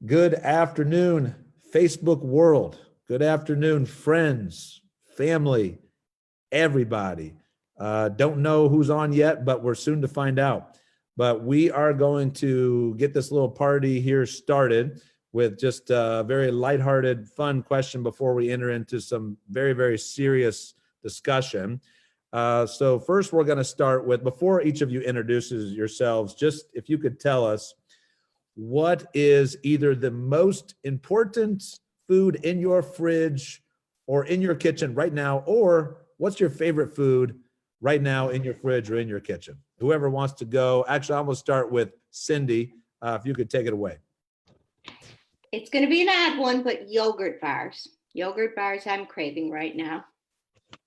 Good afternoon, Facebook world. Good afternoon, friends, family, everybody. Don't know who's on yet, but we're soon to find out. But we are going to get this little party here started with just a very lighthearted, fun question before we enter into some very, very serious discussion. So first we're going to start with, before each of you introduces yourselves, just if you could tell us what is either the most important food in your fridge or in your kitchen right now, or what's your favorite food right now in your fridge or in your kitchen? Whoever wants to go. Actually, I'm going to start with Cindy. If you could take it away. It's going to be an odd one, but yogurt bars. Yogurt bars I'm craving right now.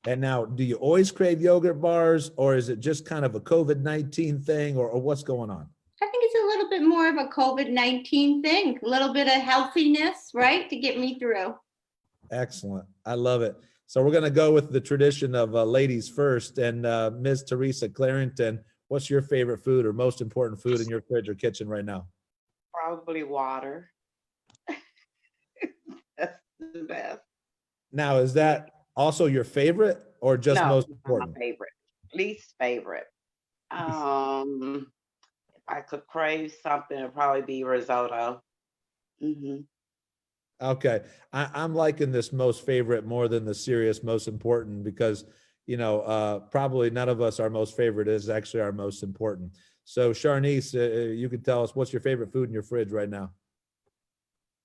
And now, do you always crave yogurt bars, or is it just kind of a COVID-19 thing, or what's going on? I think it's a little bit more of a COVID-19 thing, a little bit of healthiness, right, to get me through. Excellent. I love it. So we're going to go with the tradition of ladies first. And Ms. Teresa Clarington, what's your favorite food or most important food in your fridge or kitchen right now? Probably water. That's the best. Now, is that also your favorite or just No, most not important? my favorite. Least favorite. If I could crave something, it'd probably be risotto. Okay. I'm liking this most favorite more than the serious most important because, probably none of us, our most favorite is actually our most important. So Sharnese, you can tell us what's your favorite food in your fridge right now?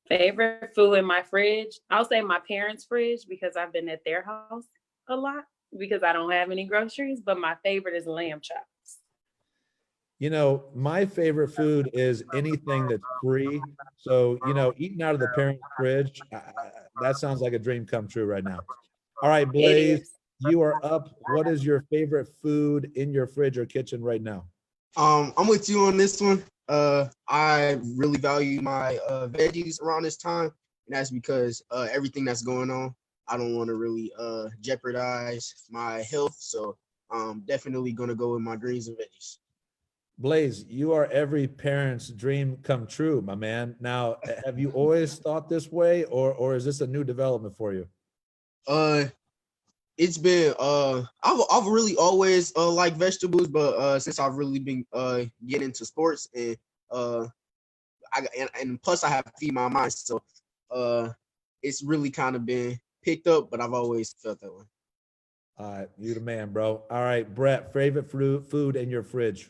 Favorite food in my fridge? I'll say my parents' fridge because I've been at their house a lot because I don't have any groceries, but my favorite is lamb chops. My favorite food is anything that's free. So, eating out of the parents' fridge, that sounds like a dream come true right now. All right, Blaze, you are up. What is your favorite food in your fridge or kitchen right now? I'm with you on this one. I really value my veggies around this time, and that's because everything that's going on, I don't want to really jeopardize my health. So I'm definitely gonna go with my greens and veggies. Blaze, you are every parent's dream come true, my man. Now, have you always thought this way, or is this a new development for you? It's been I've really always liked vegetables, but since I've really been getting into sports and and plus I have to feed my mind, so it's really kind of been picked up, but I've always felt that way. All right, you the man, bro. All right, Brett, favorite food in your fridge?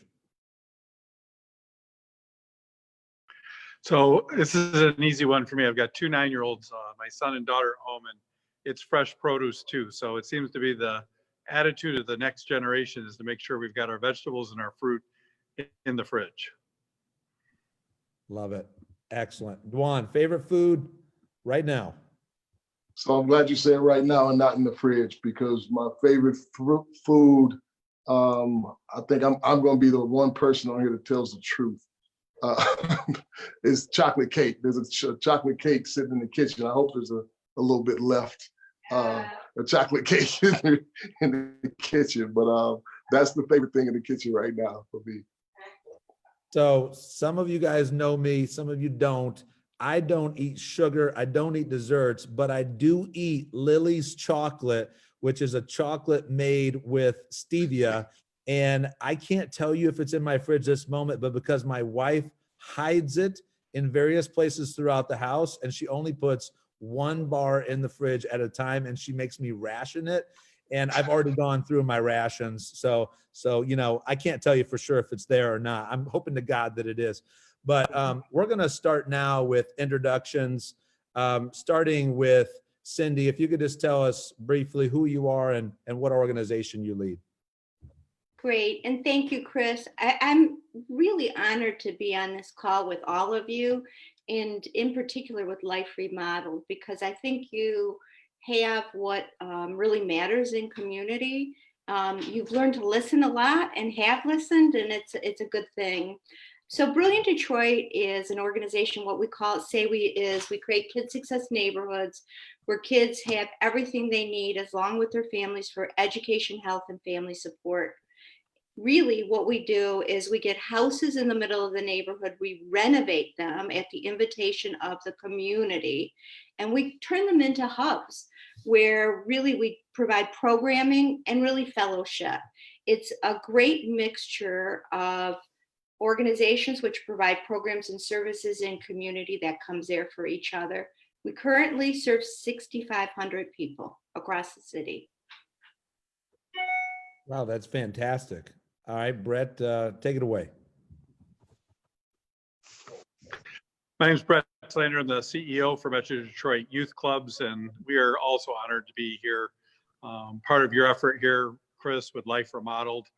So this is an easy one for me. I've got two 9-year-olds, my son and daughter at home, and it's fresh produce too. So it seems to be the attitude of the next generation is to make sure we've got our vegetables and our fruit in the fridge. Love it. Excellent. Dwan, favorite food right now? So I'm glad you said right now and not in the fridge, because my favorite food, I think I'm going to be the one person on here that tells the truth. Is chocolate cake. There's a chocolate cake sitting in the kitchen. I hope there's a little bit left. A chocolate cake in the kitchen, but that's the favorite thing in the kitchen right now for me. So some of you guys know me, some of you don't. I don't eat sugar, I don't eat desserts, but I do eat Lily's chocolate, which is a chocolate made with stevia. And I can't tell you if it's in my fridge this moment, but because my wife hides it in various places throughout the house, and she only puts one bar in the fridge at a time, and she makes me ration it. And I've already gone through my rations. So, I can't tell you for sure if it's there or not. I'm hoping to God that it is. But we're going to start now with introductions, starting with Cindy. If you could just tell us briefly who you are and what organization you lead. Great, and thank you, Chris. I'm really honored to be on this call with all of you, and in particular with Life Remodeled, because I think you have what really matters in community. You've learned to listen a lot and have listened, and it's a good thing. So Brilliant Detroit is an organization, what we we create kid success neighborhoods where kids have everything they need along with their families for education, health, and family support. really what we do is we get houses in the middle of the neighborhood, we renovate them at the invitation of the community, and we turn them into hubs where really we provide programming and really fellowship. It's a great mixture of organizations which provide programs and services in community that comes there for each other. We currently serve 6,500 people across the city. Wow, that's fantastic. All right, Brett, take it away. My name is Brett Slander. I'm the CEO for Metro Detroit Youth Clubs, and we are also honored to be here. Part of your effort here, Chris, with Life Remodeled.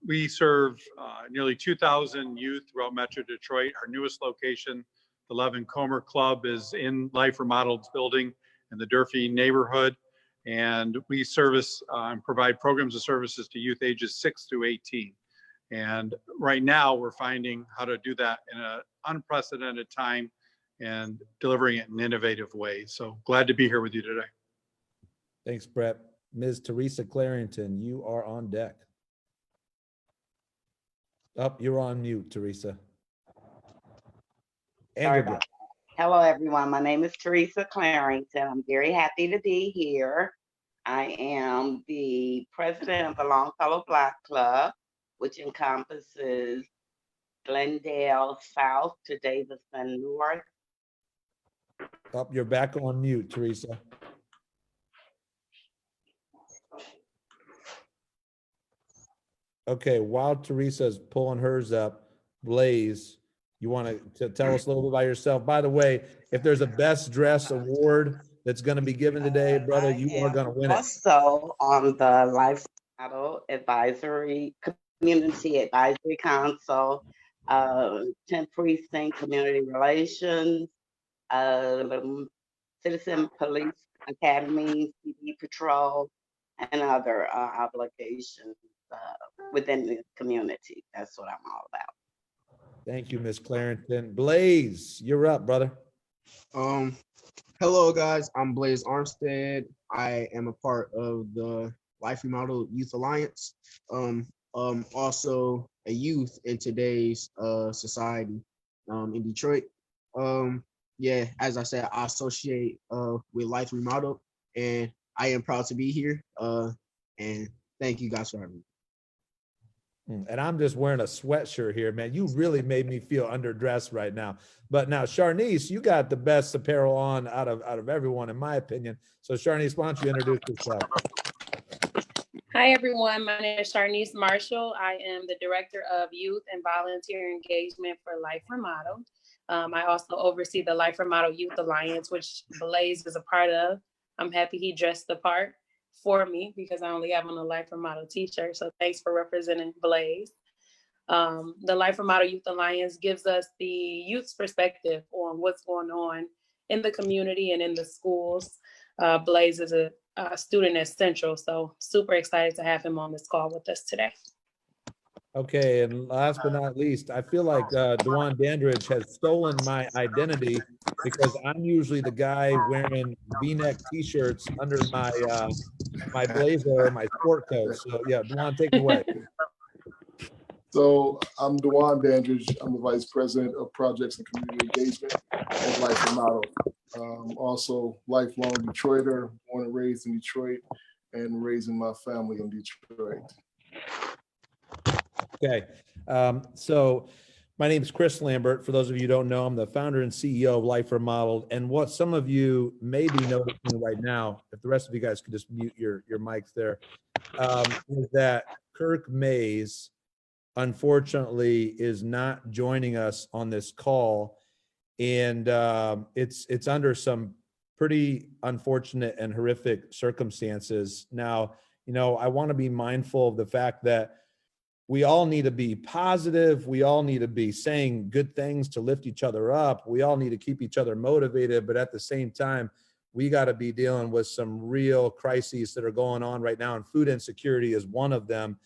We serve nearly 2,000 youth throughout Metro Detroit. Our newest location, the Levin Comer Club, is in Life Remodeled's building in the Durfee neighborhood. And we service and provide programs and services to youth ages 6 through 18. And right now we're finding how to do that in an unprecedented time and delivering it in innovative ways. So glad to be here with you today. Thanks, Brett. Ms. Teresa Clarington, you are on deck. Oh, you're on mute, Teresa. And Sorry you're about good. Hello, everyone. My name is Teresa Clarington. I'm very happy to be here. I am the president of the Longfellow Block Club, which encompasses Glendale South to Davison North. Oh, you're back on mute, Teresa. Okay, while Teresa's pulling hers up, Blaze, you want to tell us a little bit about yourself? By the way, if there's a best dress award that's going to be given today, brother, you are going to win it. Also on the Life Model Advisory Community Advisory Council, 10th Precinct Community Relations, Citizen Police Academy, CD Patrol, and other obligations within the community. That's what I'm all about. Thank you, Ms. Clarington. Blaze, you're up, brother. Hello guys, I'm Blaze Armstead. I am a part of the Life Remodeled Youth Alliance. Also a youth in today's society in Detroit. Yeah, as I said, I associate with Life Remodeled, and I am proud to be here. And thank you guys for having me. And I'm just wearing a sweatshirt here, man. You really made me feel underdressed right now. But now, Sharnese, you got the best apparel on out of everyone, in my opinion. So, Sharnese, why don't you introduce yourself? Hi, everyone. My name is Sharnese Marshall. I am the Director of Youth and Volunteer Engagement for Life Remodeled. I also oversee the Life Remodeled Youth Alliance, which Blaze is a part of. I'm happy he dressed the part for me because I only have on a Life Remodeled t-shirt. So thanks for representing Blaze. The Life Remodeled Youth Alliance gives us the youth's perspective on what's going on in the community and in the schools. Blaze is a student at Central, so super excited to have him on this call with us today. Okay, and last but not least, I feel like Dwan Dandridge has stolen my identity because I'm usually the guy wearing V-neck t-shirts under my my blazer or my sport coat. So yeah, Dwan, take it away. So I'm Dwan Dandridge. I'm the Vice President of Projects and Community Engagement at Life Remodeled. Also lifelong Detroiter, born and raised in Detroit and raising my family in Detroit. Okay, so my name is Chris Lambert. For those of you who don't know, I'm the founder and CEO of Life Remodeled. And what some of you may be noticing right now, if the rest of you guys could just mute your mics there, is that Kirk Mays, unfortunately, is not joining us on this call. And it's under some pretty unfortunate and horrific circumstances. Now, you know, I want to be mindful of the fact that we all need to be positive. We all need to be saying good things to lift each other up. We all need to keep each other motivated. But at the same time, we got to be dealing with some real crises that are going on right now. And food insecurity is one of them.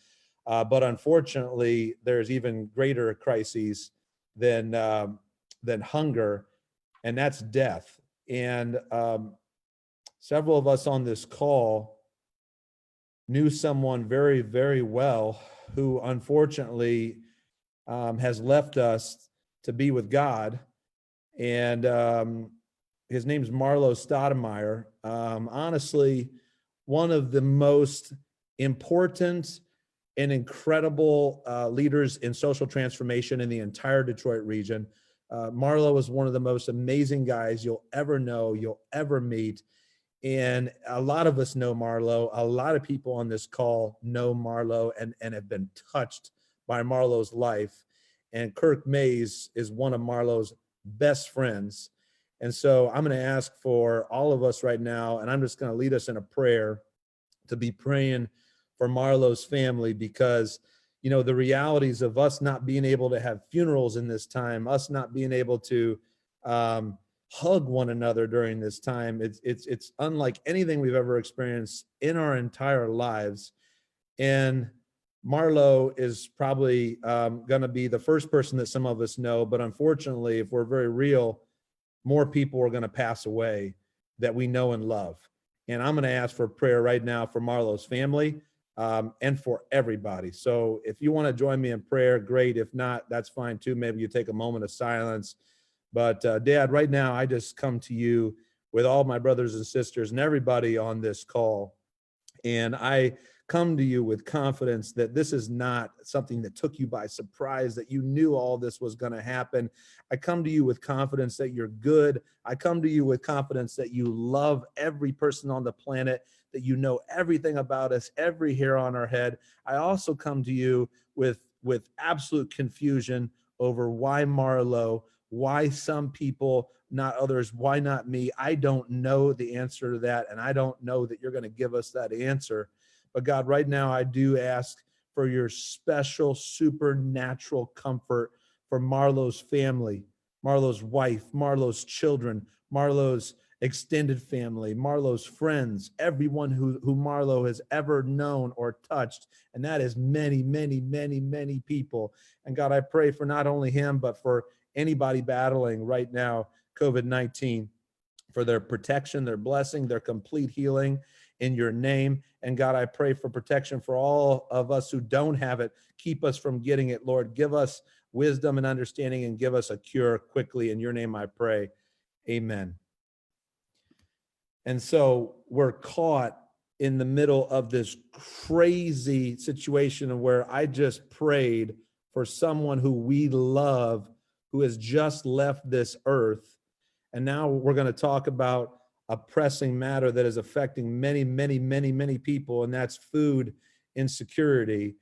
But unfortunately, there's even greater crises than hunger, and that's death. And several of us on this call knew someone very, very well who unfortunately has left us to be with God. And his name's Marlo Stoudemire. Honestly, one of the most important and incredible leaders in social transformation in the entire Detroit region. Marlo is one of the most amazing guys you'll ever know, you'll ever meet. And a lot of us know Marlo. A lot of people on this call know Marlo and have been touched by Marlo's life. And Kirk Mays is one of Marlo's best friends. And so I'm going to ask for all of us right now, and I'm just going to lead us in a prayer to be praying for Marlo's family, because, you know, the realities of us not being able to have funerals in this time, us not being able to hug one another during this time, it's unlike anything we've ever experienced in our entire lives. And Marlo is probably going to be the first person that some of us know, but unfortunately, if we're very real, more people are going to pass away that we know and love. And I'm going to ask for prayer right now for Marlo's family and for everybody. So if you want to join me in prayer, great. If not, that's fine too. Maybe you take a moment of silence. But Dad, right now, I just come to you with all my brothers and sisters and everybody on this call. And I come to you with confidence that this is not something that took you by surprise, that you knew all this was going to happen. I come to you with confidence that you're good. I come to you with confidence that you love every person on the planet, that you know everything about us, every hair on our head. I also come to you with absolute confusion over why Marlo, why some people, not others, why not me? I don't know the answer to that, and I don't know that you're going to give us that answer. But God, right now, I do ask for your special supernatural comfort for Marlo's family, Marlo's wife, Marlo's children, Marlo's extended family, Marlo's friends, everyone who Marlo has ever known or touched. And that is many, many, many, many people. And God, I pray for not only him, but for anybody battling right now COVID-19, for their protection, their blessing, their complete healing in your name. And God, I pray for protection for all of us who don't have it. Keep us from getting it, Lord. Give us wisdom and understanding and give us a cure quickly. In your name I pray. Amen. And so we're caught in the middle of this crazy situation where I just prayed for someone who we love, who has just left this earth. And now we're going to talk about a pressing matter that is affecting many, many, many, many people, and that's food insecurity.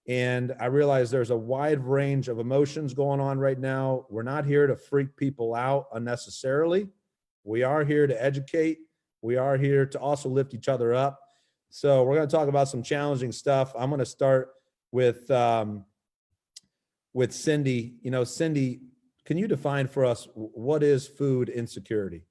And I realize there's a wide range of emotions going on right now. We're not here to freak people out unnecessarily. We are here to educate. We are here to also lift each other up. So we're going to talk about some challenging stuff. I'm going to start with Cindy. You know, Cindy, can you define for us what is food insecurity?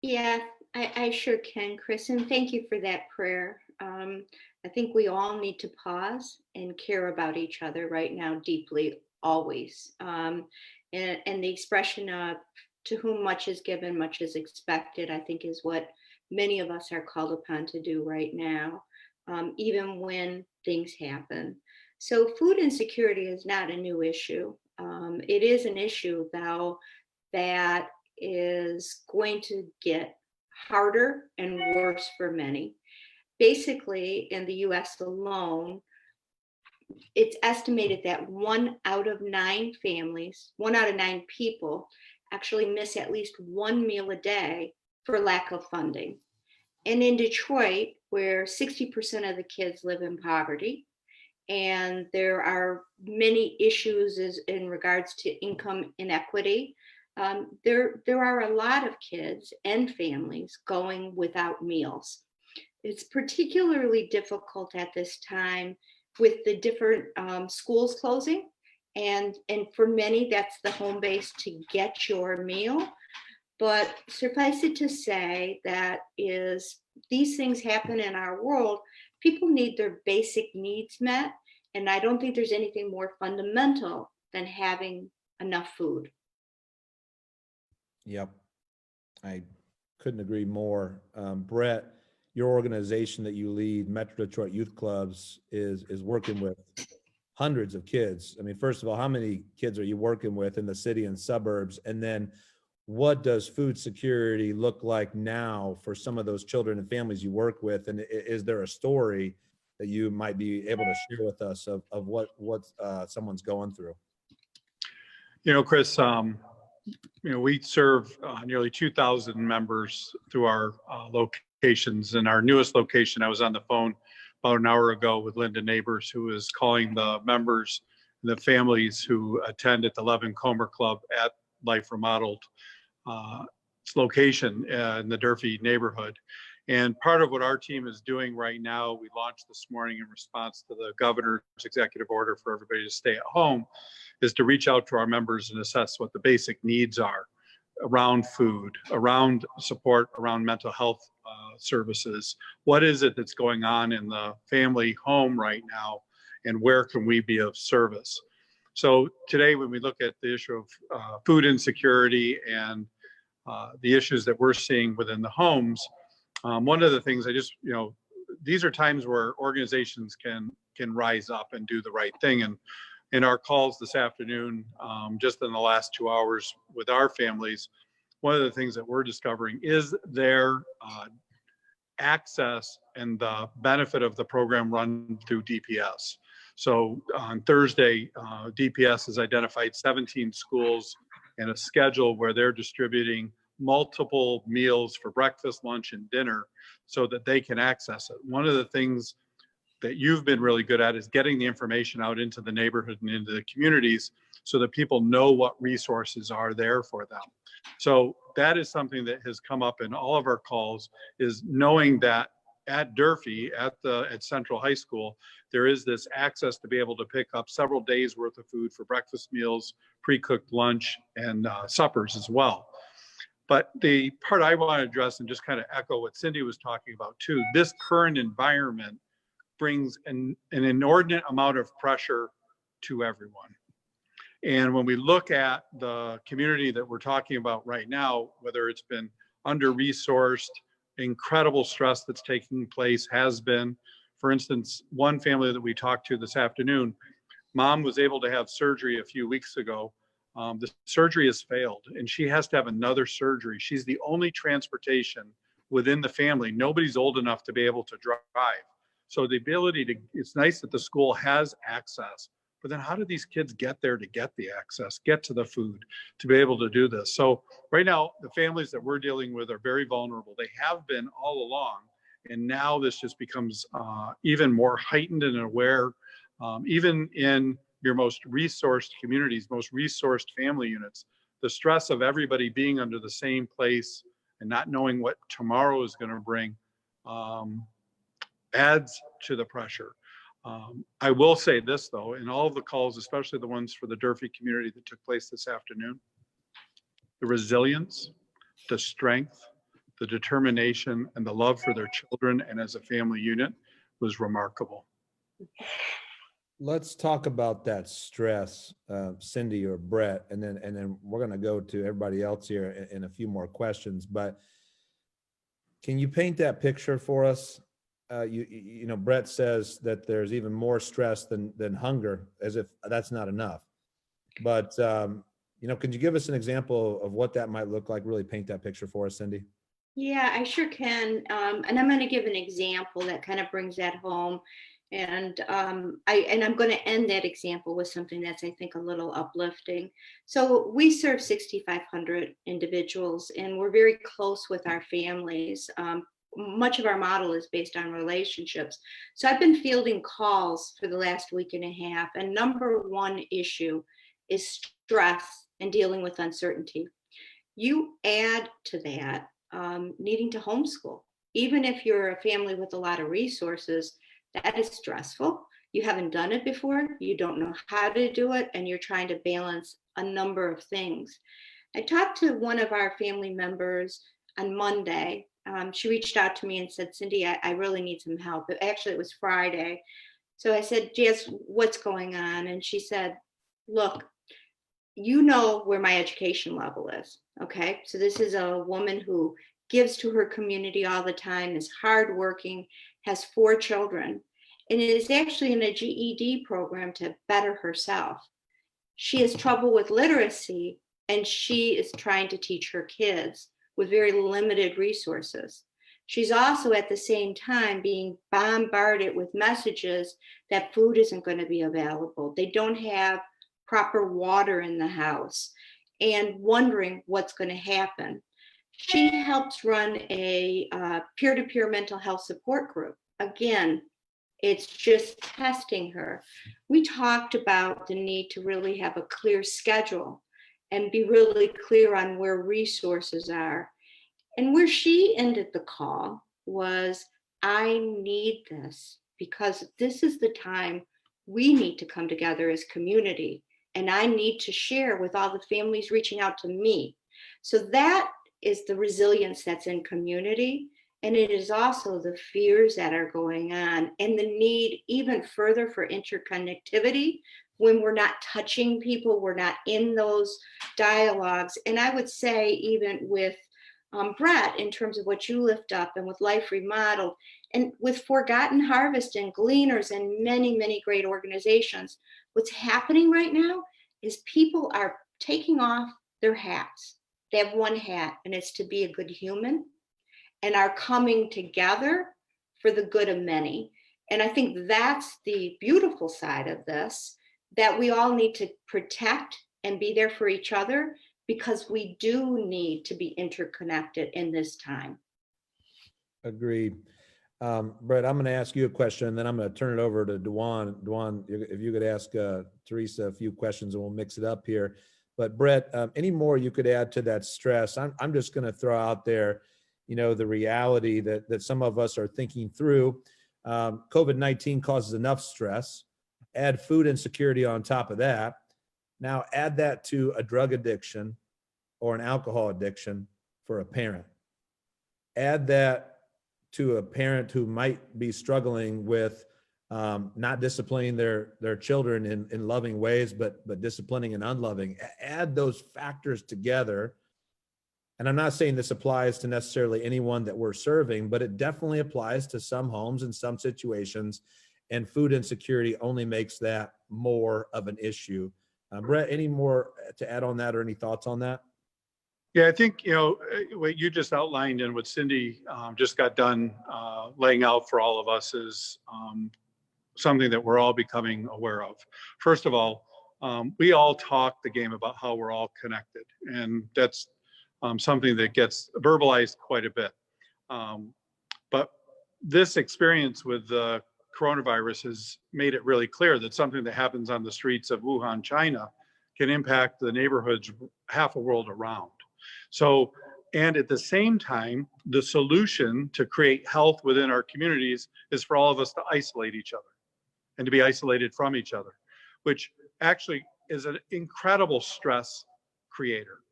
Yeah, I sure can, Chris, and thank you for that prayer. I think we all need to pause and care about each other right now deeply, always. And the expression of to whom much is given, much is expected, I think is what many of us are called upon to do right now, even when things happen. So food insecurity is not a new issue. It is an issue, though, that is going to get harder and worse for many. Basically, in the US alone, it's estimated that 1 out of 9 families, 1 out of 9 people actually miss at least one meal a day for lack of funding. And in Detroit, where 60% of the kids live in poverty, and there are many issues in regards to income inequity, there are a lot of kids and families going without meals. It's particularly difficult at this time with the different schools closing. And for many, that's the home base to get your meal. But suffice it to say that these things happen in our world. People need their basic needs met. And I don't think there's anything more fundamental than having enough food. Yep. I couldn't agree more. Brett, your organization that you lead, Metro Detroit Youth Clubs, is working with hundreds of kids. I mean, first of all, how many kids are you working with in the city and suburbs? And then what does food security look like now for some of those children and families you work with? And is there a story that you might be able to share with us of what someone's going through? You know, Chris, we serve nearly 2,000 members through our locations. And our newest location, I was on the phone about an hour ago with Linda Neighbors, who is calling the members, the families who attend at the Levin Comer Club at Life Remodeled location in the Durfee neighborhood. And part of what our team is doing right now, we launched this morning in response to the governor's executive order for everybody to stay at home, is to reach out to our members and assess what the basic needs are around food, around support, around mental health services. What is it that's going on in the family home right now, and where can we be of service? So today, when we look at the issue of food insecurity and the issues that we're seeing within the homes, one of the things these are times where organizations can rise up and do the right thing. And in our calls this afternoon, just in the last 2 hours with our families, one of the things that we're discovering is their access and the benefit of the program run through DPS. So on Thursday, DPS has identified 17 schools and a schedule where they're distributing multiple meals for breakfast, lunch, and dinner so that they can access it. One of the things that you've been really good at is getting the information out into the neighborhood and into the communities so that people know what resources are there for them. So that is something that has come up in all of our calls, is knowing that at Durfee, at Central High School, there is this access to be able to pick up several days worth of food for breakfast meals, pre-cooked lunch, and suppers as well. But the part I want to address and just kind of echo what Cindy was talking about too, this current environment brings an inordinate amount of pressure to everyone. And when we look at the community that we're talking about right now, whether it's been under-resourced, incredible stress that's taking place has been, for instance, one family that we talked to this afternoon, mom was able to have surgery a few weeks ago. The surgery has failed and she has to have another surgery. She's the only transportation within the family. Nobody's old enough to be able to drive. So the ability to, it's nice that the school has access, but then how do these kids get there to get the access, get to the food, to be able to do this? So right now, the families that we're dealing with are very vulnerable. They have been all along. And now this just becomes even more heightened and aware, even in your most resourced communities, most resourced family units, the stress of everybody being under the same place and not knowing what tomorrow is going to bring adds to the pressure. I will say this though, in all of the calls, especially the ones for the Durfee community that took place this afternoon, the resilience, the strength, the determination, and the love for their children and as a family unit was remarkable. Let's talk about that stress, Cindy or Brett, and then we're going to go to everybody else here in a few more questions. But can you paint that picture for us? You know, Brett says that there's even more stress than hunger, as if that's not enough. But you know, can you give us an example of what that might look like? Really paint that picture for us, Cindy. Yeah, I sure can. And I'm going to give an example that kind of brings that home. And I'm going to end that example with something that's, I think, a little uplifting. So we serve 6,500 individuals, and we're very close with our families. Much of our model is based on relationships. So I've been fielding calls for the last week and a half, and number one issue is stress and dealing with uncertainty. You add to that needing to homeschool. Even if you're a family with a lot of resources, that is stressful. You haven't done it before, you don't know how to do it, and you're trying to balance a number of things. I talked to one of our family members on Monday. She reached out to me and said, Cindy, I really need some help. Actually, it was Friday. So I said, Jess, what's going on? And she said, look, you know where my education level is, okay? So this is a woman who gives to her community all the time, is hardworking, has 4 children, and is actually in a GED program to better herself. She has trouble with literacy, and she is trying to teach her kids with very limited resources. She's also at the same time being bombarded with messages that food isn't going to be available. They don't have proper water in the house, and wondering what's going to happen. She helps run a peer-to-peer mental health support group. Again, it's just testing her. We talked about the need to really have a clear schedule and be really clear on where resources are. And where she ended the call was, I need this because this is the time we need to come together as community. And I need to share with all the families reaching out to me. So that is the resilience that's in community. And it is also the fears that are going on and the need even further for interconnectivity when we're not touching people, we're not in those dialogues. And I would say even with Brett, in terms of what you lift up and with Life Remodeled and with Forgotten Harvest and Gleaners and many, many great organizations, what's happening right now is people are taking off their hats. They have one hat, and it's to be a good human, and are coming together for the good of many. And I think that's the beautiful side of this, that we all need to protect and be there for each other, because we do need to be interconnected in this time. Agreed. Brett, I'm going to ask you a question, and then I'm going to turn it over to Dwan. Dwan, if you could ask Teresa a few questions, and we'll mix it up here. But Brett, any more you could add to that stress? I'm just going to throw out there, the reality that some of us are thinking through. COVID-19 causes enough stress. Add food insecurity on top of that. Now add that to a drug addiction or an alcohol addiction for a parent. Add that to a parent who might be struggling with not disciplining their children in loving ways, but disciplining in unloving. Add those factors together. And I'm not saying this applies to necessarily anyone that we're serving, but it definitely applies to some homes and some situations. And food insecurity only makes that more of an issue. Brett, any more to add on that or any thoughts on that? Yeah, I think, what you just outlined and what Cindy just got done laying out for all of us is something that we're all becoming aware of. First of all, we all talk the game about how we're all connected, and that's something that gets verbalized quite a bit. But this experience with the coronavirus has made it really clear that something that happens on the streets of Wuhan, China, can impact the neighborhoods half a world around. So, and at the same time, the solution to create health within our communities is for all of us to isolate each other and to be isolated from each other, which actually is an incredible stress creator.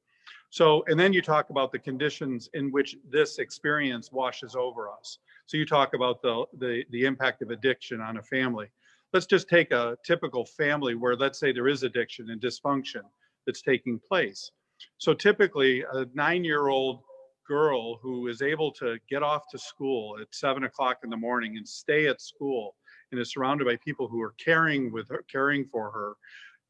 So, and then you talk about the conditions in which this experience washes over us. So you talk about the impact of addiction on a family. Let's just take a typical family where, let's say, there is addiction and dysfunction that's taking place. So typically a 9-year-old girl who is able to get off to school at 7 o'clock in the morning and stay at school and is surrounded by people who are caring for her,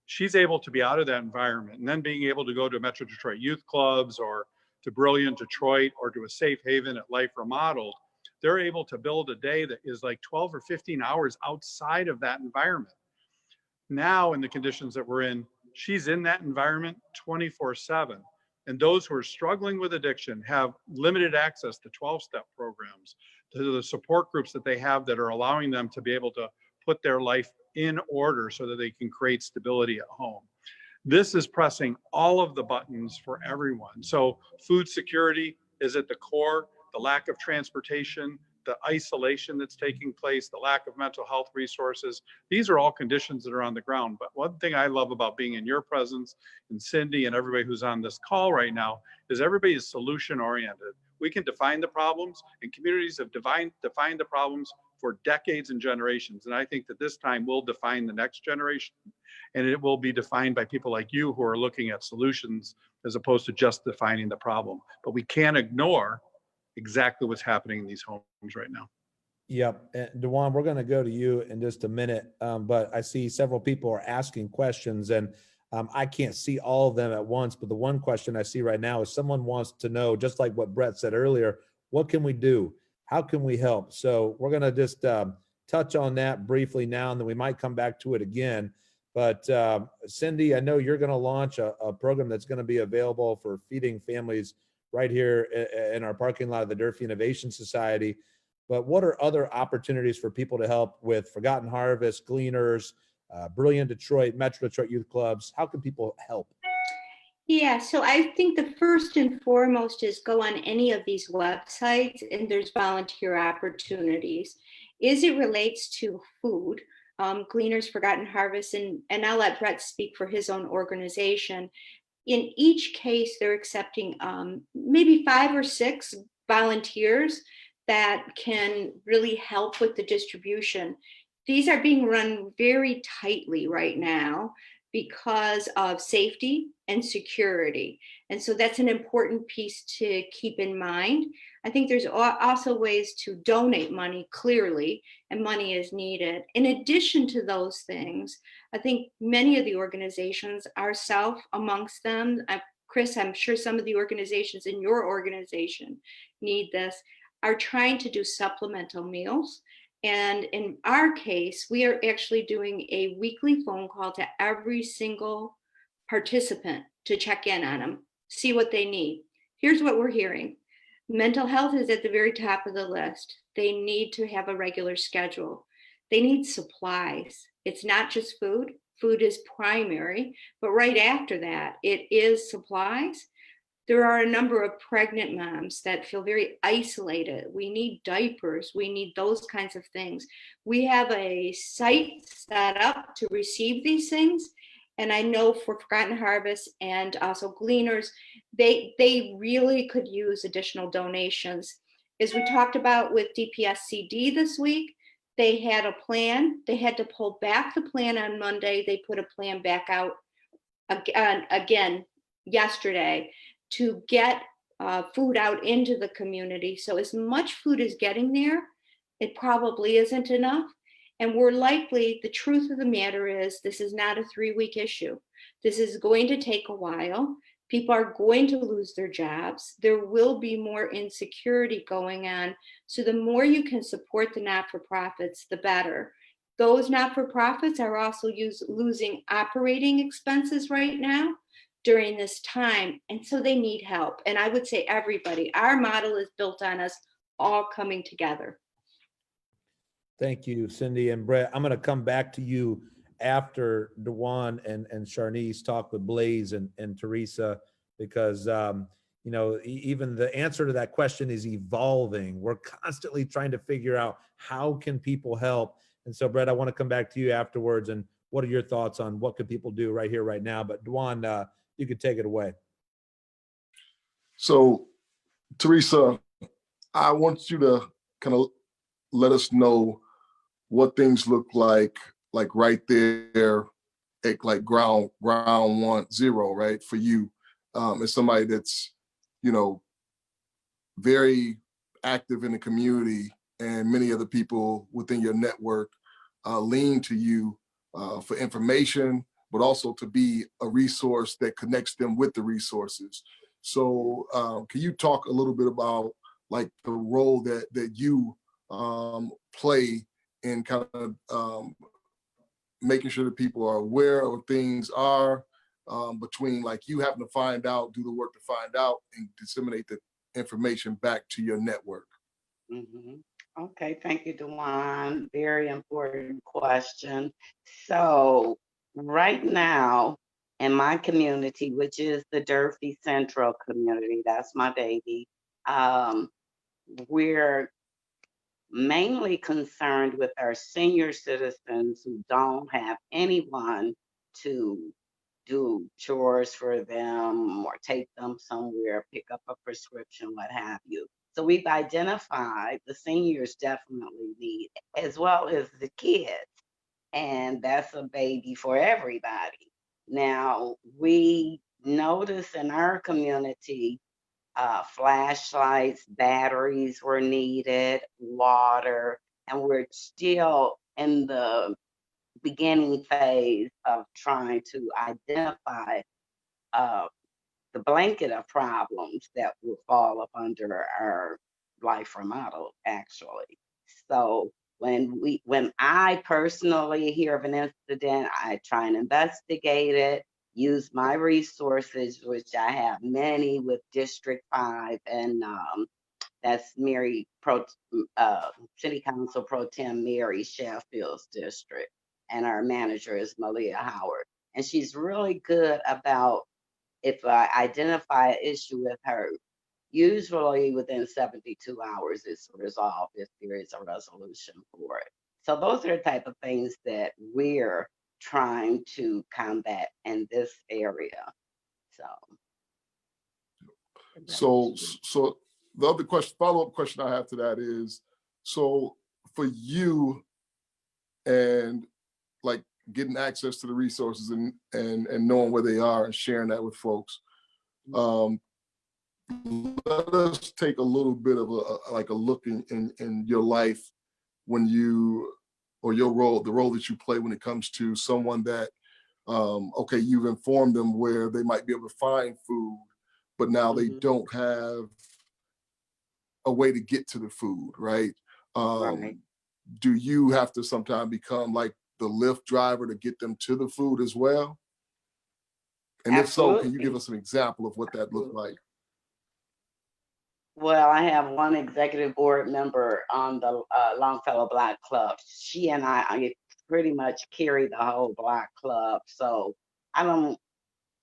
she's able to be out of that environment and then being able to go to Metro Detroit youth clubs or to Brilliant Detroit or to a safe haven at Life Remodeled. They're able to build a day that is like 12 or 15 hours outside of that environment. Now, in the conditions that we're in, she's in that environment 24/7. And those who are struggling with addiction have limited access to 12-step programs, to the support groups that they have that are allowing them to be able to put their life in order so that they can create stability at home. This is pressing all of the buttons for everyone. So food security is at the core, the lack of transportation, the isolation that's taking place, the lack of mental health resources. These are all conditions that are on the ground. But one thing I love about being in your presence, and Cindy and everybody who's on this call right now, is everybody is solution oriented. We can define the problems, and communities have defined the problems for decades and generations. And I think that this time will define the next generation, and it will be defined by people like you who are looking at solutions as opposed to just defining the problem. But we can't ignore exactly what's happening in these homes right now. Yep. And Dwan, we're going to go to you in just a minute, but I see several people are asking questions, and I can't see all of them at once. But the one question I see right now is someone wants to know, just like what Brett said earlier, what can we do? How can we help? So we're going to just touch on that briefly now, and then we might come back to it again. But Cindy, I know you're going to launch a program that's going to be available for feeding families right here in our parking lot of the Durfee Innovation Society. But what are other opportunities for people to help with Forgotten Harvest, Gleaners, Brilliant Detroit, Metro Detroit Youth Clubs? How can people help? Yeah, so I think the first and foremost is go on any of these websites and there's volunteer opportunities. As it relates to food, Gleaners, Forgotten Harvest, and I'll let Brett speak for his own organization. In each case, they're accepting maybe 5 or 6 volunteers that can really help with the distribution. These are being run very tightly right now because of safety and security. And so that's an important piece to keep in mind. I think there's also ways to donate money clearly, and money is needed. In addition to those things, I think many of the organizations, ourselves amongst them, Chris, I'm sure some of the organizations in your organization need this, are trying to do supplemental meals. And in our case, we are actually doing a weekly phone call to every single participant to check in on them, see what they need. Here's what we're hearing. Mental health is at the very top of the list. They need to have a regular schedule. They need supplies. It's not just food. Food is primary, but right after that, it is supplies. There are a number of pregnant moms that feel very isolated. We need diapers. We need those kinds of things. We have a site set up to receive these things. And I know for Forgotten Harvest and also Gleaners, they really could use additional donations. As we talked about with DPSCD this week, they had a plan. They had to pull back the plan on Monday. They put a plan back out again yesterday to get food out into the community. So as much food is getting there, it probably isn't enough. And we're likely, the truth of the matter is, this is not a 3-week issue. This is going to take a while. People are going to lose their jobs. There will be more insecurity going on. So the more you can support the not-for-profits, the better. Those not-for-profits are also losing operating expenses right now during this time. And so they need help. And I would say everybody, our model is built on us all coming together. Thank you, Cindy and Brett. I'm going to come back to you after Dwan and Sharnese talk with Blaze and Teresa, because you know, even the answer to that question is evolving. We're constantly trying to figure out how can people help. And so, Brett, I want to come back to you afterwards. And what are your thoughts on what could people do right here, right now? But Dwan, you could take it away. So, Teresa, I want you to kind of let us know what things look like right there at like ground 10, right? For you, as somebody that's, you know, very active in the community, and many of the people within your network lean to you for information, but also to be a resource that connects them with the resources. So can you talk a little bit about like the role that you play in kind of making sure that people are aware of things are between like you having to find out, do the work to find out, and disseminate the information back to your network? Mhm. Okay, thank you, Dwan. Very important question. So right now in my community, which is the Durfee-Central community, that's my baby, we're mainly concerned with our senior citizens who don't have anyone to do chores for them or take them somewhere, pick up a prescription, what have you. So we've identified the seniors definitely need, as well as the kids. And that's a baby for everybody. Now, we notice in our community, flashlights, batteries were needed, water, and we're still in the beginning phase of trying to identify the blanket of problems that will fall up under our life remodel, actually. So when I personally hear of an incident, I try and investigate it, use my resources, which I have many with District 5, and that's City Council Pro Tem Mary Sheffield's district, and our manager is Malia Howard. And she's really good about, if I identify an issue with her, usually within 72 hours it's resolved if there is a resolution for it. So those are the type of things that we're trying to combat in this area. So the other question, follow-up question I have to that is, so for you and like getting access to the resources and knowing where they are and sharing that with folks, let us take a little bit of a look in your life when you, or your role, the role that you play when it comes to someone that, okay, you've informed them where they might be able to find food, but now they don't have a way to get to the food, right? Right. Do you have to sometimes become like the Lyft driver to get them to the food as well? And if so, can you give us an example of what that looked like? Well, I have one executive board member on the Longfellow Block Club. She and I pretty much carry the whole block club. So I don't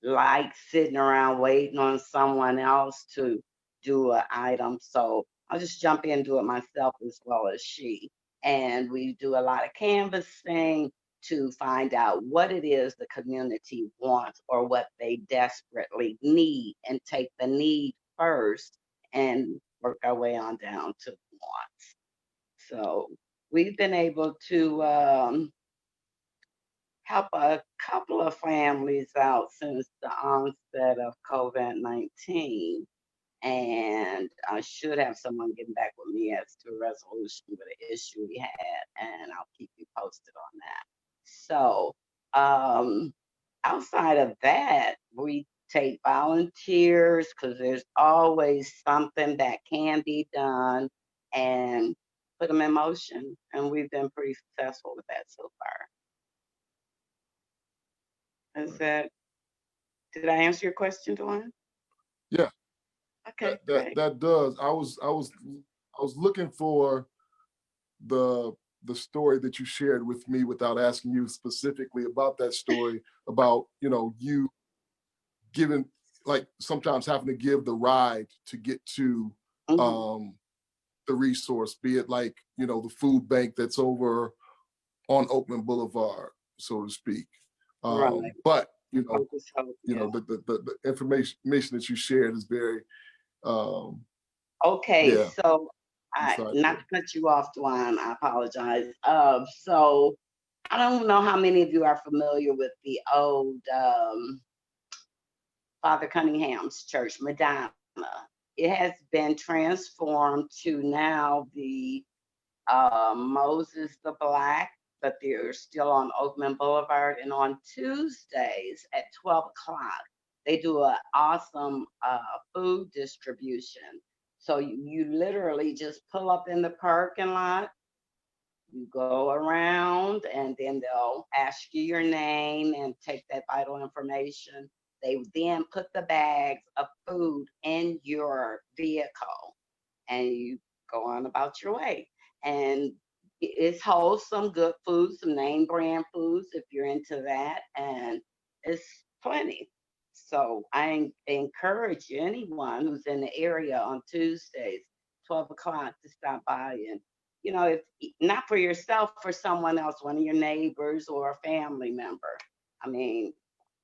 like sitting around waiting on someone else to do an item. So I'll just jump in and do it myself as well as she. And we do a lot of canvassing to find out what it is the community wants or what they desperately need, and take the need first and work our way on down to wants. So we've been able to help a couple of families out since the onset of COVID-19. And I should have someone getting back with me as to a resolution with an issue we had, and I'll keep you posted on that. So outside of that, we take volunteers because there's always something that can be done, and put them in motion. And we've been pretty successful with that so far. Did I answer your question, Dwan? Yeah. Okay, that does. I was looking for the story that you shared with me without asking you specifically about that story, about, you know, you giving, like, sometimes having to give the ride to get to the resource, be it like, you know, the food bank that's over on Oakland Boulevard, so to speak. Right. But you know, Yeah. the information that you shared is very Okay, yeah. so not to cut you off, Dwan, I apologize. So I don't know how many of you are familiar with the old Father Cunningham's church, Madonna. It has been transformed to now the Moses the Black, but they're still on Oakland Boulevard. And on Tuesdays at 12 o'clock, they do an awesome food distribution. So you literally just pull up in the parking lot, you go around, and then they'll ask you your name and take that vital information. They then put the bags of food in your vehicle, and you go on about your way. And it's wholesome, good food, some name brand foods if you're into that, and it's plenty. So I encourage anyone who's in the area on Tuesdays, 12 o'clock, to stop by. And, you know, if not for yourself, for someone else, one of your neighbors or a family member. I mean,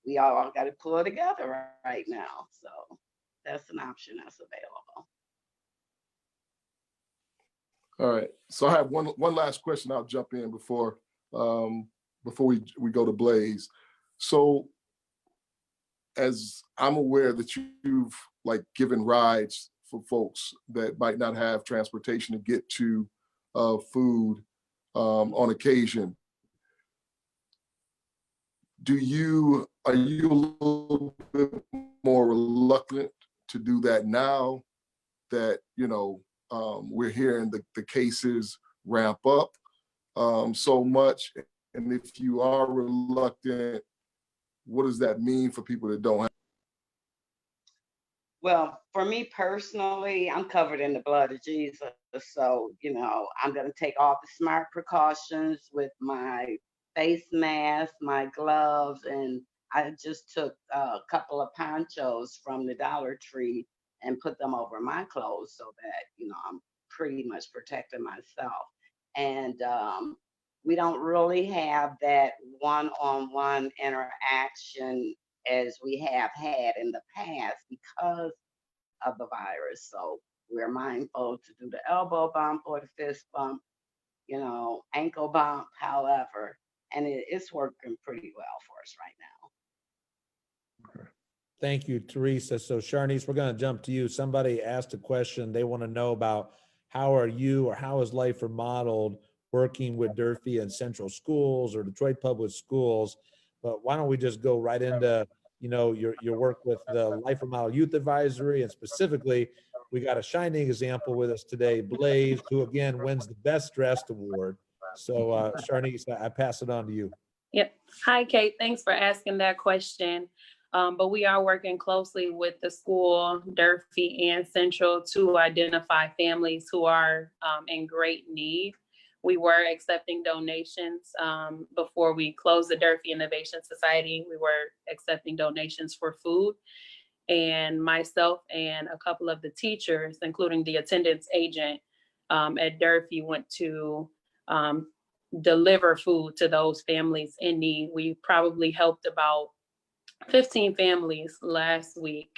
we all got to pull it together right now. So that's an option that's available. All right. So I have one last question. I'll jump in before we go to Blaze. So as I'm aware that you've like giving rides for folks that might not have transportation to get to food on occasion. Are you a little bit more reluctant to do that now that, we're hearing the cases ramp up so much? And if you are reluctant, what does that mean for people that don't have? Well, for me personally, I'm covered in the blood of Jesus. So, I'm going to take all the smart precautions with my face mask, my gloves, and I just took a couple of ponchos from the Dollar Tree and put them over my clothes so that, I'm pretty much protecting myself. And we don't really have that one-on-one interaction as we have had in the past because of the virus. So we're mindful to do the elbow bump or the fist bump, ankle bump, however, and it's working pretty well for us right now. Thank you, Teresa. So Sharnese, we're going to jump to you. Somebody asked a question. They want to know about how are you or how is Life Remodeled working with Durfee and Central schools or Detroit Public Schools? But why don't we just go right into, your work with the Life Remodeled Youth Advisory, and specifically, we got a shining example with us today, Blaze, who again wins the Best Dressed Award. So Sharnese, I pass it on to you. Yep. Hi, Kate. Thanks for asking that question. But we are working closely with the school, Durfee and Central, to identify families who are in great need. We were accepting donations before we closed the Durfee Innovation Society. We were accepting donations for food. And myself and a couple of the teachers, including the attendance agent at Durfee, went to deliver food to those families in need. We probably helped about 15 families last week.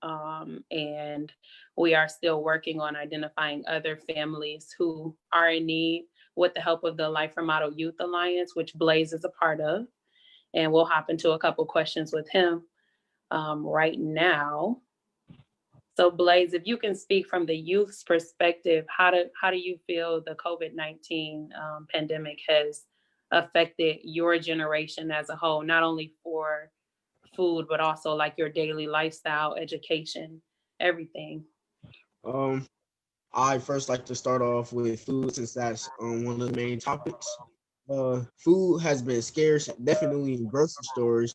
And we are still working on identifying other families who are in need with the help of the Life Remodeled Youth Alliance, which Blaze is a part of. And we'll hop into a couple questions with him right now. So Blaze, if you can speak from the youth's perspective, how do you feel the COVID-19 pandemic has affected your generation as a whole, not only for food, but also like your daily lifestyle, education, everything? I first like to start off with food since that's one of the main topics. Food has been scarce, definitely in grocery stores.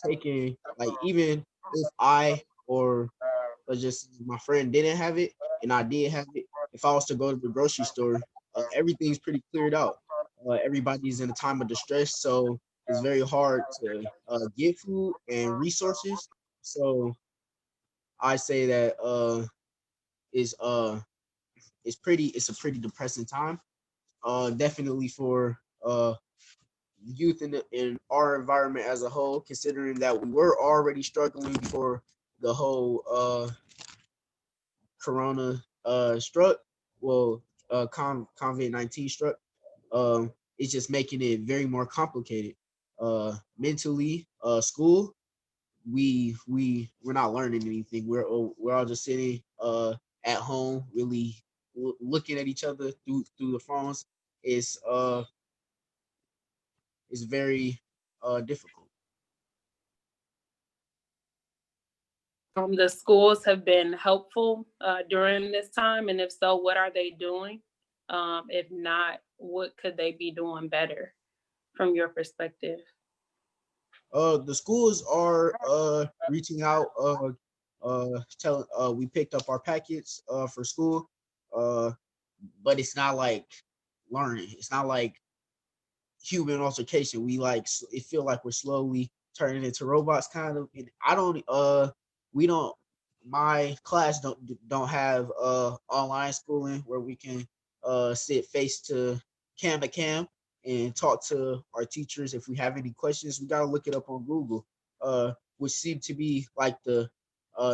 Taking like even if I or just my friend didn't have it and I did have it, if I was to go to the grocery store, everything's pretty cleared out. Everybody's in a time of distress, so it's very hard to get food and resources. So I say that it's a pretty depressing time. Definitely for youth in our environment as a whole, considering that we were already struggling before the whole Corona struck. Well, COVID-19 struck. It's just making it very more complicated. Mentally, school, we're not learning anything. We're all just sitting at home, really looking at each other through the phones. It's very difficult. The schools have been helpful during this time, and if so, what are they doing? If not, what could they be doing better from your perspective? The schools are reaching out, telling we picked up our packets for school, but it's not like learning. It's not like human altercation. It feel like we're slowly turning into robots, kind of. And my class don't have online schooling where we can sit face to cam and talk to our teachers if we have any questions. We gotta look it up on Google, which seemed to be like the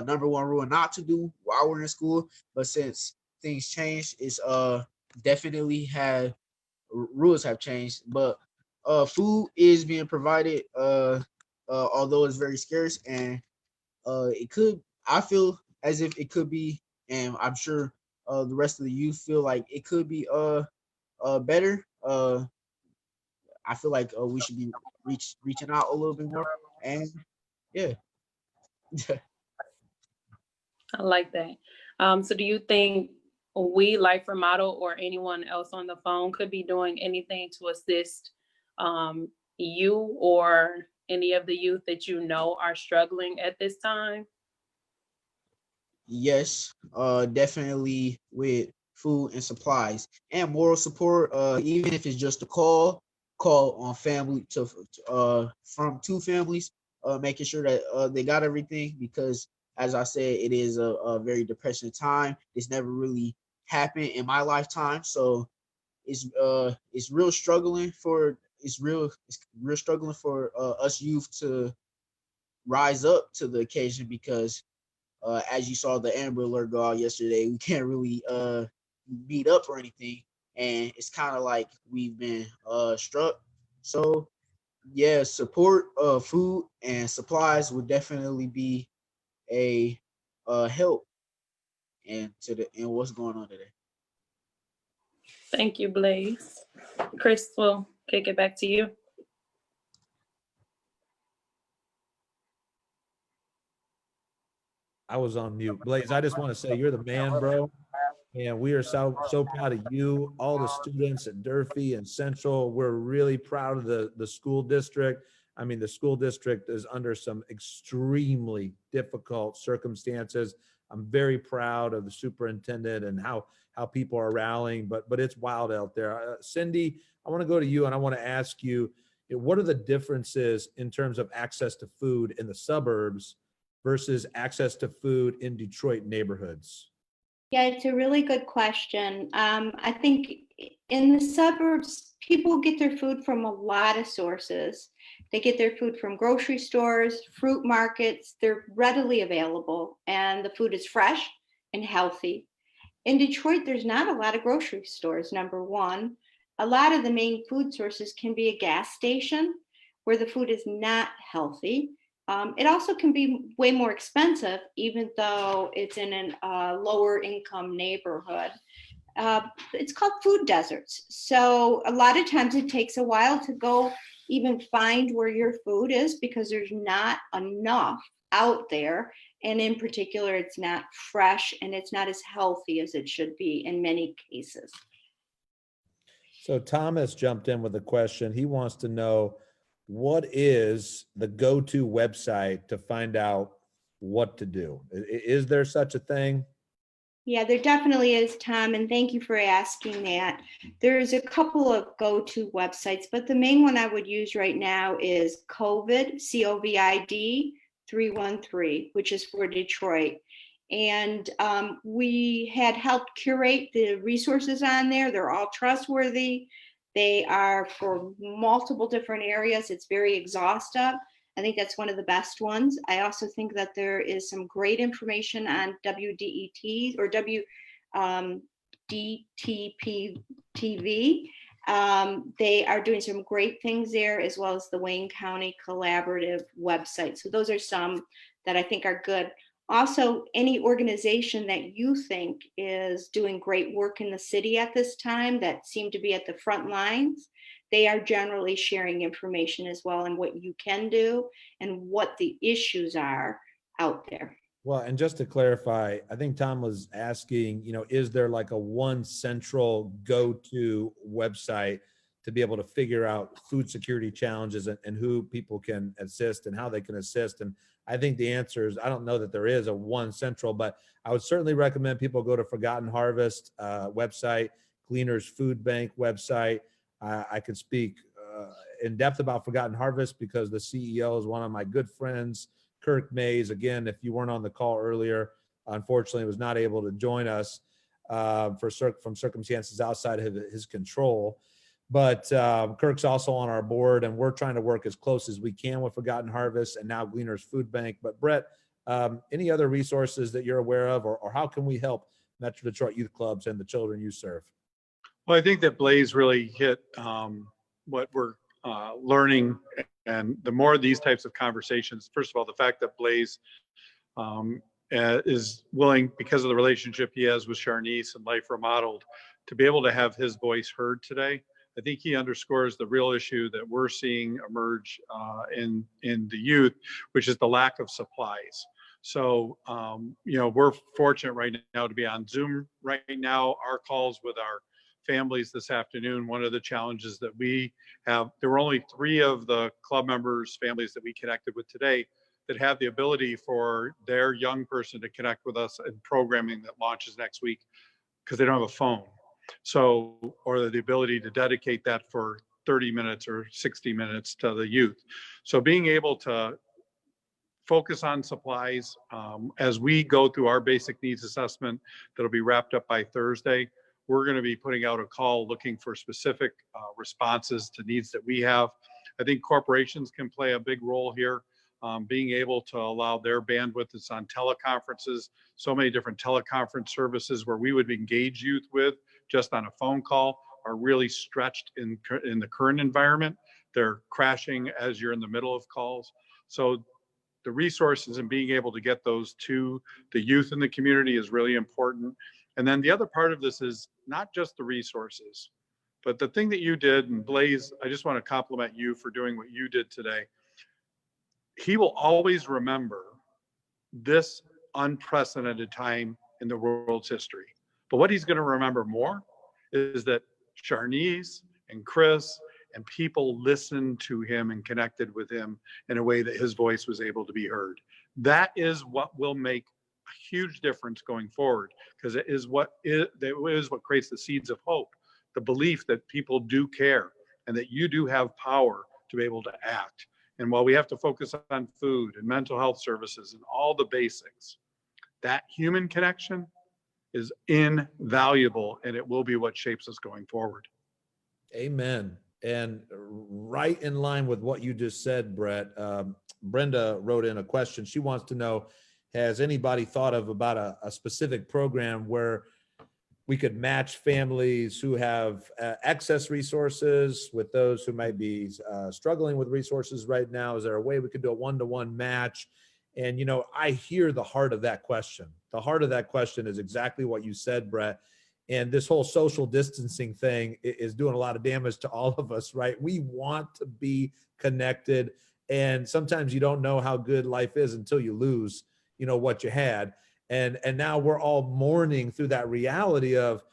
number one rule not to do while we're in school. But since things changed, it's definitely rules have changed. But food is being provided, although it's very scarce, and I feel as if it could be, and I'm sure the rest of the youth feel like it could be better. I feel like we should be reaching out a little bit more, and yeah. I like that. So do you think we, Life Remodel, or anyone else on the phone could be doing anything to assist you or any of the youth that you know are struggling at this time? Yes, definitely with food and supplies and moral support. Even if it's just a call on family to from two families, making sure that they got everything, because as I said, it is a very depressing time. It's never really happened in my lifetime, so it's real struggling for it's real struggling for us youth to rise up to the occasion, because as you saw the Amber Alert go out yesterday, we can't really beat up or anything, and it's kind of like we've been struck. So yeah, support, food and supplies would definitely be a help and what's going on today. Thank you, Blaze. Chris, we'll kick it back to you. I was on mute. Blaze, I just want to say you're the man, bro. And we are so proud of you, all the students at Durfee and Central. We're really proud of the school district. I mean, the school district is under some extremely difficult circumstances. I'm very proud of the superintendent and how people are rallying, but it's wild out there. Cindy, I want to go to you and I want to ask you, what are the differences in terms of access to food in the suburbs versus access to food in Detroit neighborhoods? Yeah, it's a really good question. I think in the suburbs, people get their food from a lot of sources. They get their food from grocery stores, fruit markets. They're readily available, and the food is fresh and healthy. In Detroit, there's not a lot of grocery stores, number one. A lot of the main food sources can be a gas station where the food is not healthy. It also can be way more expensive, even though it's in a lower income neighborhood. It's called food deserts. So a lot of times it takes a while to go even find where your food is because there's not enough out there. And in particular, it's not fresh and it's not as healthy as it should be in many cases. So Thomas jumped in with a question. He wants to know, what is the go-to website to find out what to do? Is there such a thing? Yeah, there definitely is, Tom, and thank you for asking that. There's a couple of go-to websites, but the main one I would use right now is COVID, COVID 313, which is for Detroit. And we had helped curate the resources on there. They're all trustworthy. They are for multiple different areas. It's very exhaustive. I think that's one of the best ones. I also think that there is some great information on WDET or WDTP TV. They are doing some great things there, as well as the Wayne County Collaborative website. So those are some that I think are good. Also, any organization that you think is doing great work in the city at this time that seem to be at the front lines, they are generally sharing information as well on what you can do and what the issues are out there. Well, and just to clarify, I think Tom was asking, is there like a one central go-to website to be able to figure out food security challenges and who people can assist and how they can assist? And I think the answer is, I don't know that there is a one central, but I would certainly recommend people go to Forgotten Harvest website, Gleaners Food Bank website. I could speak in depth about Forgotten Harvest because the CEO is one of my good friends, Kirk Mays. Again, if you weren't on the call earlier, unfortunately was not able to join us from circumstances outside of his control. But Kirk's also on our board, and we're trying to work as close as we can with Forgotten Harvest and now Gleaners Food Bank. But Brett, any other resources that you're aware of, or how can we help Metro Detroit youth clubs and the children you serve? Well, I think that Blaze really hit what we're learning, and the more of these types of conversations, first of all, the fact that Blaze is willing, because of the relationship he has with Sharnese and Life Remodeled, to be able to have his voice heard today. I think he underscores the real issue that we're seeing emerge in the youth, which is the lack of supplies. So, we're fortunate right now to be on Zoom right now. Our calls with our families this afternoon, one of the challenges that we have, there were only 3 of the club members' families that we connected with today that have the ability for their young person to connect with us in programming that launches next week, because they don't have a phone. So, or the ability to dedicate that for 30 minutes or 60 minutes to the youth. So being able to focus on supplies as we go through our basic needs assessment that'll be wrapped up by Thursday. We're going to be putting out a call looking for specific responses to needs that we have. I think corporations can play a big role here, being able to allow their bandwidth. It's on teleconferences, so many different teleconference services where we would engage youth with just on a phone call are really stretched in the current environment. They're crashing as you're in the middle of calls. So the resources and being able to get those to the youth in the community is really important. And then the other part of this is not just the resources, but the thing that you did, and Blaze, I just want to compliment you for doing what you did today. He will always remember this unprecedented time in the world's history. But what he's going to remember more is that Sharnese and Chris and people listened to him and connected with him in a way that his voice was able to be heard. That is what will make a huge difference going forward, because it is what creates the seeds of hope, the belief that people do care and that you do have power to be able to act. And while we have to focus on food and mental health services and all the basics, that human connection is invaluable, and it will be what shapes us going forward. Amen. And right in line with what you just said, Brett, Brenda wrote in a question. She wants to know, has anybody thought of about a specific program where we could match families who have excess resources with those who might be struggling with resources right now? Is there a way we could do a one-to-one match? And, I hear the heart of that question. The heart of that question is exactly what you said, Brett. And this whole social distancing thing is doing a lot of damage to all of us, right? We want to be connected. And sometimes you don't know how good life is until you lose, what you had. And now we're all mourning through that reality of,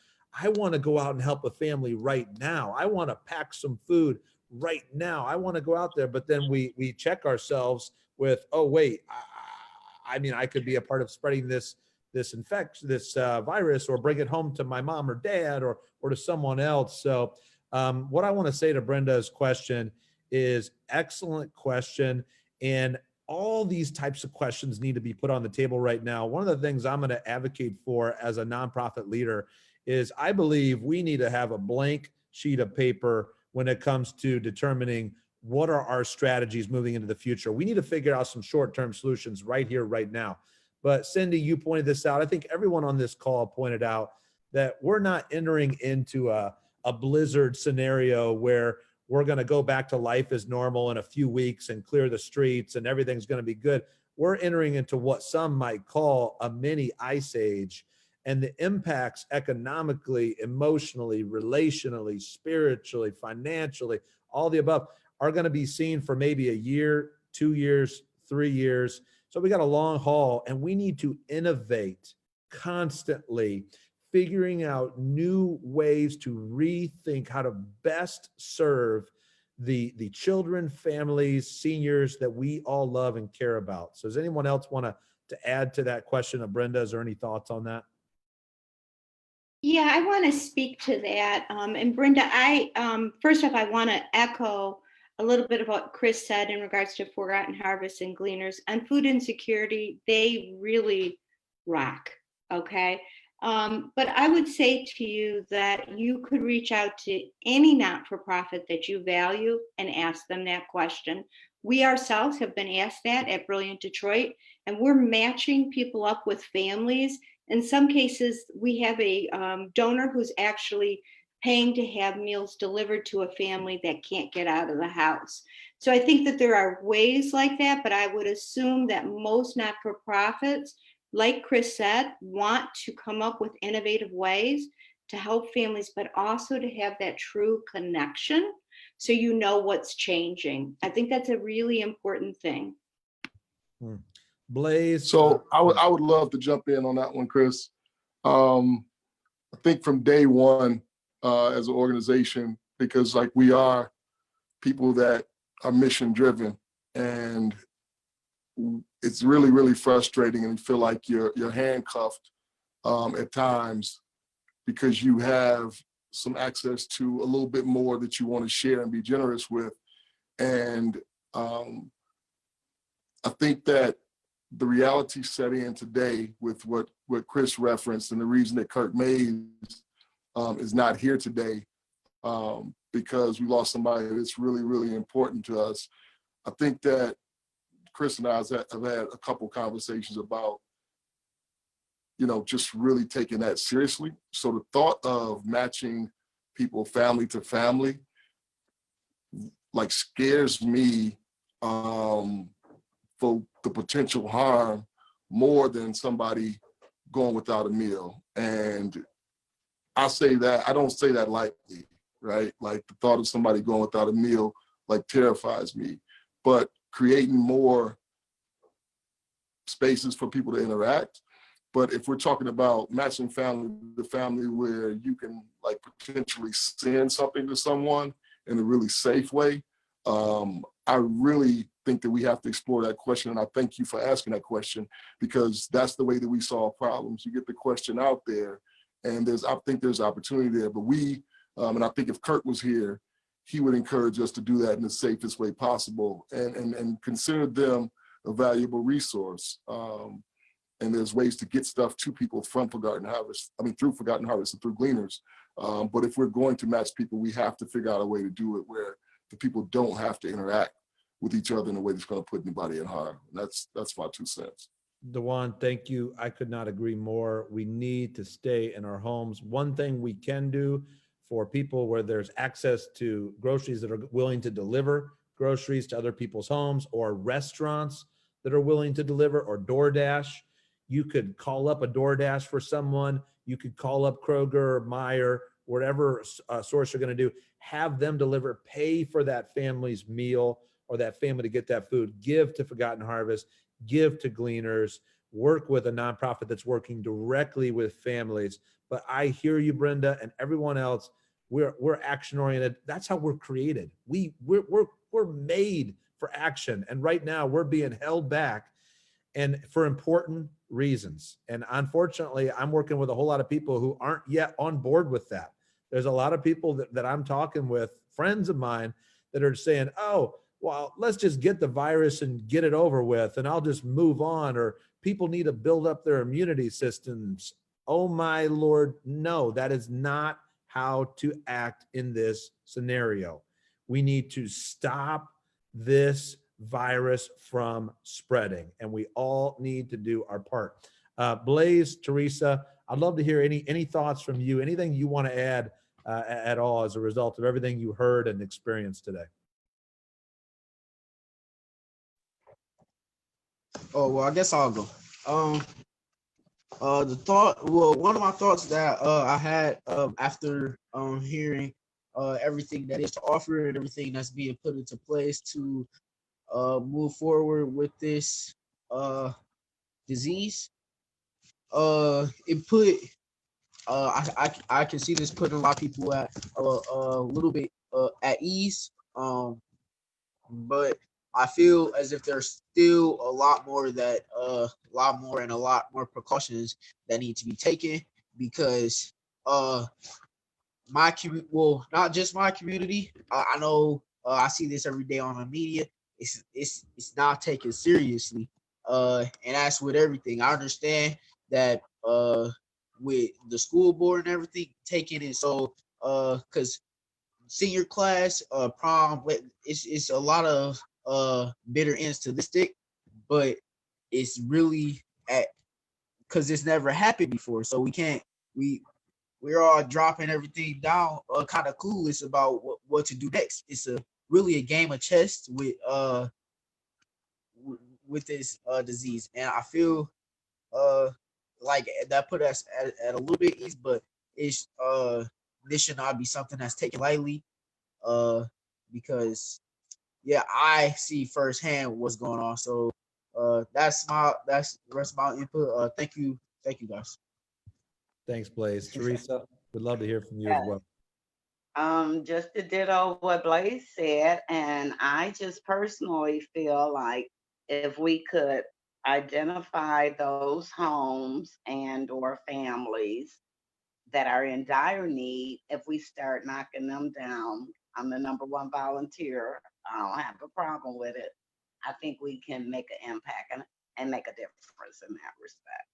I want to go out and help a family right now. I want to pack some food right now. I want to go out there. But then we check ourselves with, oh, wait, I could be a part of spreading this virus, or bring it home to my mom or dad or to someone else. So what I want to say to Brenda's question is excellent question. And all these types of questions need to be put on the table right now. One of the things I'm going to advocate for as a nonprofit leader is I believe we need to have a blank sheet of paper when it comes to determining what are our strategies moving into the future. We need to figure out some short-term solutions right here, right now. But Cindy, you pointed this out. I think everyone on this call pointed out that we're not entering into a blizzard scenario where we're going to go back to life as normal in a few weeks and clear the streets and everything's going to be good. We're entering into what some might call a mini ice age, and the impacts economically, emotionally, relationally, spiritually, financially, all the above are going to be seen for maybe a year, 2 years, 3 years. So we got a long haul, and we need to innovate constantly, figuring out new ways to rethink how to best serve the children, families, seniors that we all love and care about. So does anyone else want to add to that question of Brenda's, or any thoughts on that? Yeah, I want to speak to that. And Brenda, first off, I want to echo a little bit of what Chris said in regards to Forgotten Harvest and Gleaners. On food insecurity, they really rock, okay? But I would say to you that you could reach out to any not-for-profit that you value and ask them that question. We ourselves have been asked that at Brilliant Detroit, and we're matching people up with families. In some cases, we have a donor who's actually paying to have meals delivered to a family that can't get out of the house. So I think that there are ways like that, but I would assume that most not-for-profits like Chris said, want to come up with innovative ways to help families, but also to have that true connection so you know what's changing. I think that's a really important thing. Blaze. So I would love to jump in on that one, Chris. I think from day one, as an organization, because like we are people that are mission driven, and it's really, really frustrating, and you feel like you're handcuffed at times because you have some access to a little bit more that you want to share and be generous with. And I think that the reality set in today with what Chris referenced, and the reason that Kirk Mays is not here today, because we lost somebody that's really, really important to us. I think that Chris and I have had a couple conversations about, just really taking that seriously. So the thought of matching people family to family, like, scares me for the potential harm more than somebody going without a meal. And I say that, I don't say that lightly, right? Like, the thought of somebody going without a meal, like, terrifies me. But creating more spaces for people to interact. But if we're talking about matching family to family where you can, like, potentially send something to someone in a really safe way, I really think that we have to explore that question. And I thank you for asking that question, because that's the way that we solve problems. You get the question out there, and I think there's opportunity there. But and I think if Kurt was here, he would encourage us to do that in the safest way possible, and consider them a valuable resource. And there's ways to get stuff to people from Forgotten Harvest, through Forgotten Harvest and through Gleaners. But if we're going to match people, we have to figure out a way to do it where the people don't have to interact with each other in a way that's going to put anybody in harm. And that's my 2 cents. Dwan, thank you. I could not agree more. We need to stay in our homes. One thing we can do for people where there's access to groceries that are willing to deliver groceries to other people's homes, or restaurants that are willing to deliver, or DoorDash. You could call up a DoorDash for someone. You could call up Kroger or Meijer, whatever source you're going to do, have them deliver, pay for that family's meal or that family to get that food, give to Forgotten Harvest, give to Gleaners, work with a nonprofit that's working directly with families. But I hear you, Brenda, and everyone else. We're action oriented. That's how we're created. We're made for action, and right now we're being held back, and for important reasons. And unfortunately, I'm working with a whole lot of people who aren't yet on board with that. There's a lot of people that I'm talking with, friends of mine, that are saying, oh, well, let's just get the virus and get it over with, and I'll just move on, or people need to build up their immunity systems. Oh my Lord, no, that is not how to act in this scenario. We need to stop this virus from spreading, and we all need to do our part. Blaze, Teresa, I'd love to hear any thoughts from you, anything you want to add at all as a result of everything you heard and experienced today. Oh, well, I guess I'll go. One of my thoughts that I had after hearing everything that is to offer and everything that's being put into place to move forward with this disease, it put I can see this putting a lot of people at a little bit at ease, but I feel as if there's still a lot more precautions that need to be taken, because not just my community. I know I see this every day on the media. It's not taken seriously, and that's with everything. I understand that with the school board and everything taking it so because senior class prom, it's a lot of bitter ends to the stick, but it's really because it's never happened before, so we're all dropping everything down kind of clueless about what to do next. It's really a game of chess with this disease, and I feel like that put us at a little bit ease, but it's this should not be something that's taken lightly. Because yeah, I see firsthand what's going on. So that's the rest of my input. Thank you guys. Thanks, Blaze. Teresa, would love to hear from you as well. Just to ditto what Blaze said, and I just personally feel like if we could identify those homes and or families that are in dire need, if we start knocking them down, I'm the #1 volunteer. I don't have a problem with it. I think we can make an impact and make a difference in that respect.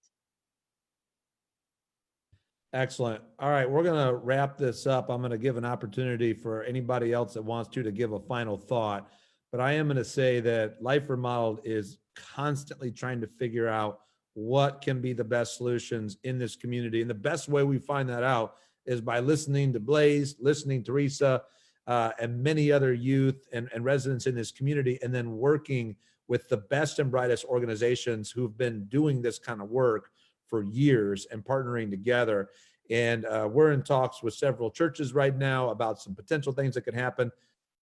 Excellent. All right, we're going to wrap this up. I'm going to give an opportunity for anybody else that wants to give a final thought. But I am going to say that Life Remodeled is constantly trying to figure out what can be the best solutions in this community. And the best way we find that out is by listening to Blaze, listening to Teresa, and many other youth and residents in this community, and then working with the best and brightest organizations who've been doing this kind of work for years and partnering together. And we're in talks with several churches right now about some potential things that could happen.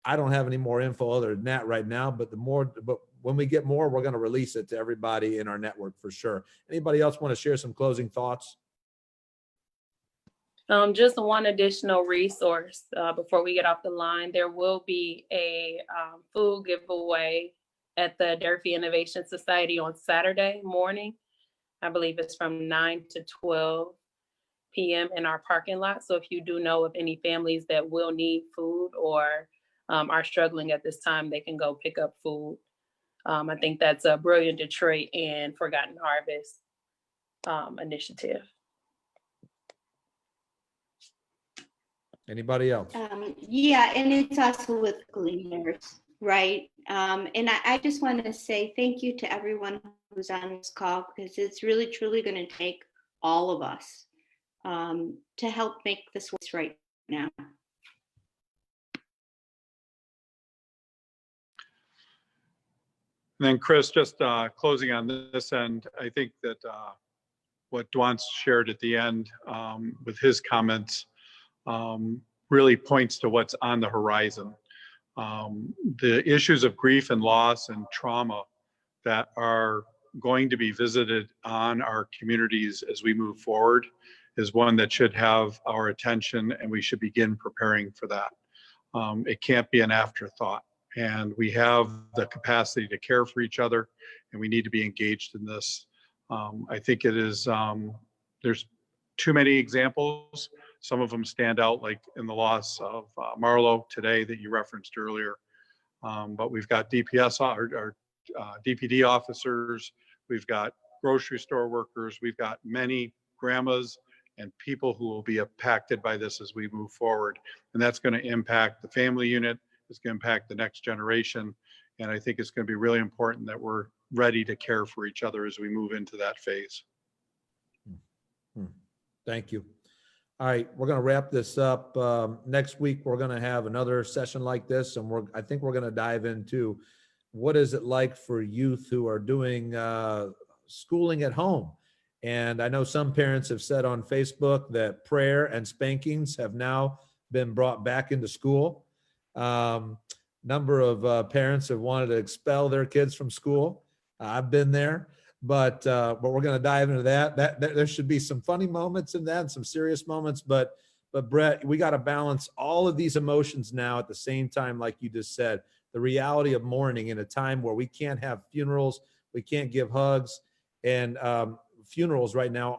I don't have any more info other than that right now, but when we get more, we're going to release it to everybody in our network for sure. Anybody else want to share some closing thoughts? Just one additional resource before we get off the line. There will be a food giveaway at the Durfee Innovation Society on Saturday morning. I believe it's from 9 to 12 p.m. in our parking lot. So if you do know of any families that will need food or are struggling at this time, they can go pick up food. I think that's a Brilliant Detroit and Forgotten Harvest initiative. Anybody else? Yeah, and it's also with Gleaners, right? And I just want to say thank you to everyone who's on this call, because it's really, truly going to take all of us to help make this work right now. And then Chris, just closing on this end, I think that what Dwan shared at the end with his comments really points to what's on the horizon. The issues of grief and loss and trauma that are going to be visited on our communities as we move forward is one that should have our attention, and we should begin preparing for that. It can't be an afterthought, and we have the capacity to care for each other, and we need to be engaged in this. I think it is, there's too many examples. Some of them stand out, like in the loss of Marlo today that you referenced earlier. But we've got DPS, our DPD officers, we've got grocery store workers, we've got many grandmas and people who will be impacted by this as we move forward. And that's going to impact the family unit, it's going to impact the next generation. And I think it's going to be really important that we're ready to care for each other as we move into that phase. Thank you. All right, we're going to wrap this up. Next week, we're going to have another session like this, and I think we're going to dive into what is it like for youth who are doing schooling at home. And I know some parents have said on Facebook that prayer and spankings have now been brought back into school. Number of parents have wanted to expel their kids from school. I've been there. But we're going to dive into that. There should be some funny moments in that and some serious moments. But Brett, we got to balance all of these emotions now at the same time, like you just said. The reality of mourning in a time where we can't have funerals, we can't give hugs, and funerals right now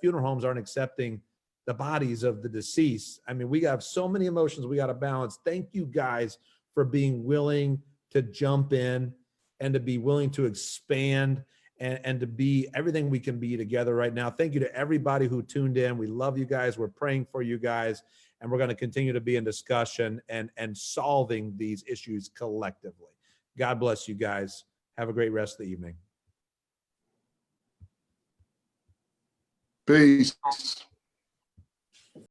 funeral homes aren't accepting the bodies of the deceased. I mean, we have so many emotions we got to balance. Thank you guys for being willing to jump in and to be willing to expand and to be everything we can be together right now. Thank you to everybody who tuned in. We love you guys. We're praying for you guys, and we're going to continue to be in discussion and solving these issues collectively. God bless you guys. Have a great rest of the evening. Peace.